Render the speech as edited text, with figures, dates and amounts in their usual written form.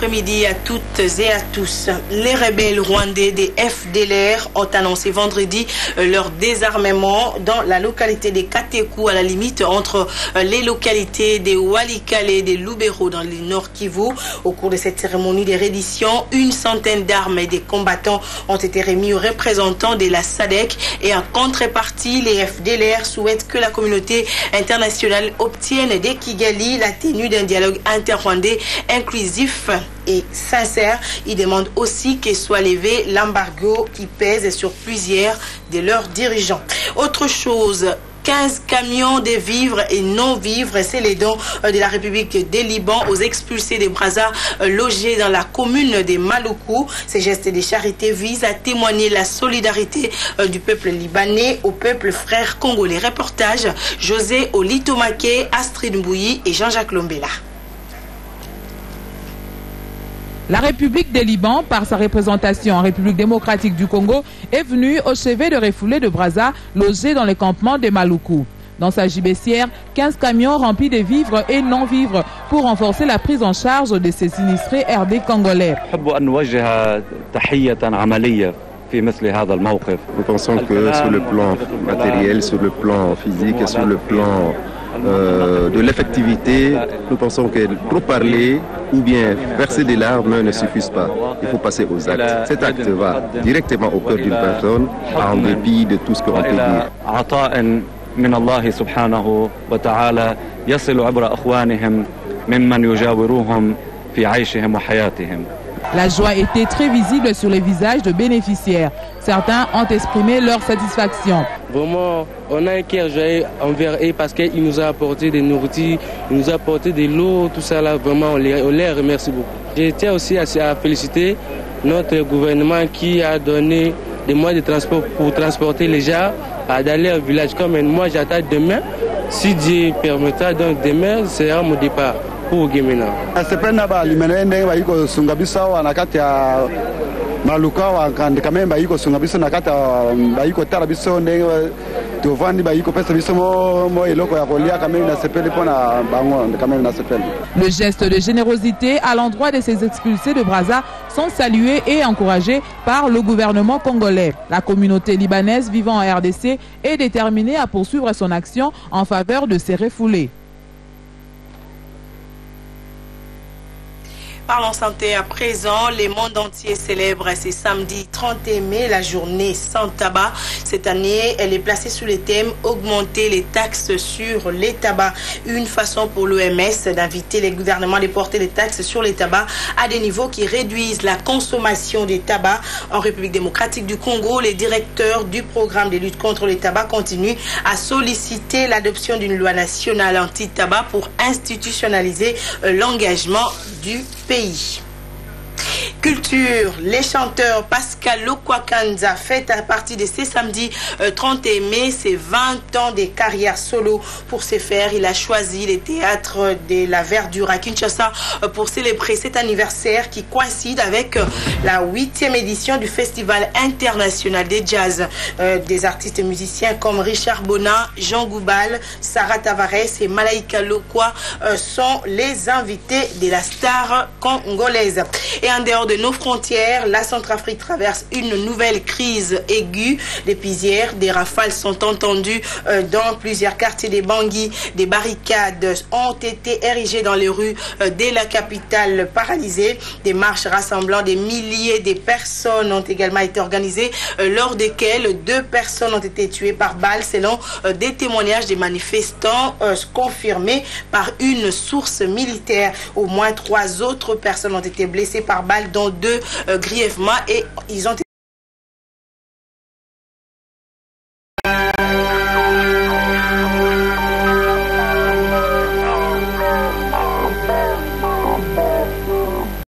après-midi à toutes et à tous. Les rebelles rwandais des FDLR ont annoncé vendredi leur désarmement dans la localité des Katekou, à la limite entre les localités des Walikale et des Lubero dans le Nord Kivu. Au cours de cette cérémonie de reddition, une centaine d'armes et des combattants ont été remis aux représentants de la SADC et en contrepartie, les FDLR souhaitent que la communauté internationale obtienne dès Kigali la tenue d'un dialogue inter-rwandais inclusif et sincère. Ils demandent aussi que soit levé l'embargo qui pèse sur plusieurs de leurs dirigeants. Autre chose, 15 camions de vivres et non-vivres, c'est les dons de la République des Liban aux expulsés de Brazza logés dans la commune de Maluku. Ces gestes de charité visent à témoigner la solidarité du peuple libanais au peuple frère congolais. Reportage José Olitomake, Astrid Mbouyi et Jean-Jacques Lombela. La République des Liban, par sa représentation en République démocratique du Congo, est venue au chevet de refoulés de Brazza logés dans le campement de Maluku. Dans sa gibecière, 15 camions remplis de vivres et non-vivres pour renforcer la prise en charge de ces sinistrés RD congolais. Nous pensons que sur le plan matériel, sur le plan physique et sur le plan de l'effectivité, nous pensons que trop parler ou bien verser des larmes ne suffisent pas. Il faut passer aux actes. Cet acte va directement au cœur d'une personne en dépit de tout ce qu'on peut dire. La joie était très visible sur les visages de bénéficiaires. Certains ont exprimé leur satisfaction. Vraiment, on a un cœur joyeux envers eux parce qu'il nous a apporté des nourritures, il nous a apporté de l'eau, tout ça là, vraiment, on les remercie beaucoup. Je tiens aussi à féliciter notre gouvernement qui a donné des moyens de transport pour transporter les gens d'aller au village. Comme moi, j'attends demain, si Dieu permettra, donc demain, c'est mon départ. Maluka wakandika memba iko sunga biso nakata baiko tala biso ndenge tovandi baiko pesa biso mo eloko ya kolia kameme na sepeli pona bango kameme na sepeli. Le geste de générosité à l'endroit de ces expulsés de Brazza sont salués et encouragés par le gouvernement congolais. La communauté libanaise vivant en RDC est déterminée à poursuivre son action en faveur de ces refoulés. Parlons santé à présent. Le monde entier célèbre ce samedi 31 mai la journée sans tabac. Cette année, elle est placée sous le thème « Augmenter les taxes sur les tabacs ». Une façon pour l'OMS d'inviter les gouvernements de porter les taxes sur les tabacs à des niveaux qui réduisent la consommation des tabacs. En République démocratique du Congo, les directeurs du programme de lutte contre les tabacs continuent à solliciter l'adoption d'une loi nationale anti-tabac pour institutionnaliser l'engagement du pays. Culture, les chanteurs Pascal Lokwakanza fête à partir de ce samedi 31 mai ses 20 ans de carrière solo. Pour ce faire, il a choisi le théâtre de la Verdure à Kinshasa pour célébrer cet anniversaire qui coïncide avec la 8e édition du Festival international des jazz. Des artistes musiciens comme Richard Bona, Jean Goubal, Sarah Tavares et Malaika Lokwa sont les invités de la star congolaise. Et en dehors de nos frontières, la Centrafrique traverse une nouvelle crise aiguë. Depuis hier, des rafales sont entendues dans plusieurs quartiers des Bangui. Des barricades ont été érigées dans les rues de la capitale paralysée. Des marches rassemblant des milliers de personnes ont également été organisées, lors desquelles 2 personnes ont été tuées par balles, selon des témoignages des manifestants confirmés par une source militaire. Au moins 3 autres personnes ont été blessées par balles, dont 2 grièvement, et ils ont été